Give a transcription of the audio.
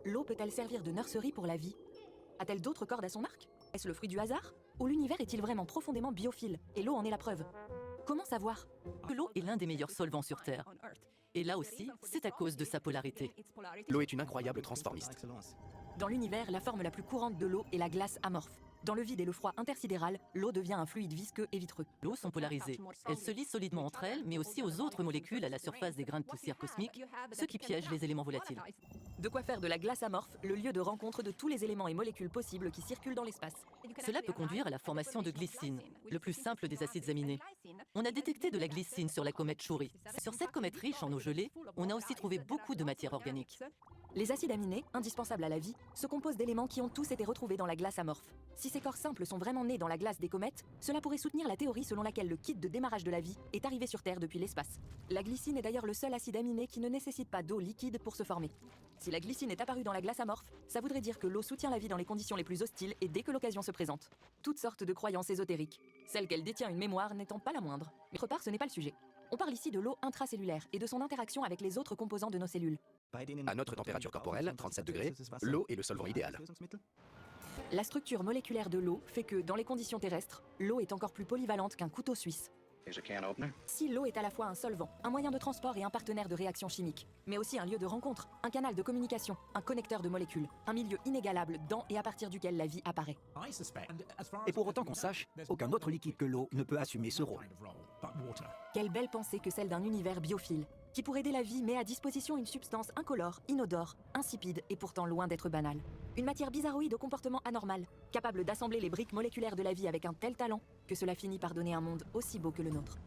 L'eau peut-elle servir de nurserie pour la vie? A-t-elle d'autres cordes à son arc? Est-ce le fruit du hasard? Ou l'univers est-il vraiment profondément biophile? Et l'eau en est la preuve. Comment savoir? Que l'eau est l'un des meilleurs solvants sur Terre. Et là aussi, c'est à cause de sa polarité. L'eau est une incroyable transformiste. Dans l'univers, la forme la plus courante de l'eau est la glace amorphe. Dans le vide et le froid intersidéral, l'eau devient un fluide visqueux et vitreux. L'eau sont polarisées. Elles se lient solidement entre elles, mais aussi aux autres molécules à la surface des grains de poussière cosmique, ce qui piège les éléments volatiles. De quoi faire de la glace amorphe le lieu de rencontre de tous les éléments et molécules possibles qui circulent dans l'espace. Cela peut conduire à la formation de glycine, le plus simple des acides aminés. On a détecté de la glycine sur la comète Chury. Sur cette comète riche en eau gelée, on a aussi trouvé beaucoup de matière organique. Les acides aminés, indispensables à la vie, se composent d'éléments qui ont tous été retrouvés dans la glace amorphe. Si ces corps simples sont vraiment nés dans la glace des comètes, cela pourrait soutenir la théorie selon laquelle le kit de démarrage de la vie est arrivé sur Terre depuis l'espace. La glycine est d'ailleurs le seul acide aminé qui ne nécessite pas d'eau liquide pour se former. Si la glycine est apparue dans la glace amorphe, ça voudrait dire que l'eau soutient la vie dans les conditions les plus hostiles et dès que l'occasion se présente. Toutes sortes de croyances ésotériques. Celle qu'elle détient une mémoire n'étant pas la moindre. Mais autre part, ce n'est pas le sujet. On parle ici de l'eau intracellulaire et de son interaction avec les autres composants de nos cellules. À notre température corporelle, 37 degrés, l'eau est le solvant idéal. La structure moléculaire de l'eau fait que, dans les conditions terrestres, l'eau est encore plus polyvalente qu'un couteau suisse. Si l'eau est à la fois un solvant, un moyen de transport et un partenaire de réaction chimique, mais aussi un lieu de rencontre, un canal de communication, un connecteur de molécules, un milieu inégalable dans et à partir duquel la vie apparaît. Et pour autant qu'on sache, aucun autre liquide que l'eau ne peut assumer ce rôle. Quelle belle pensée que celle d'un univers biophile, qui pour aider la vie met à disposition une substance incolore, inodore, insipide et pourtant loin d'être banale. Une matière bizarroïde au comportement anormal, capable d'assembler les briques moléculaires de la vie avec un tel talent que cela finit par donner un monde aussi beau que le nôtre.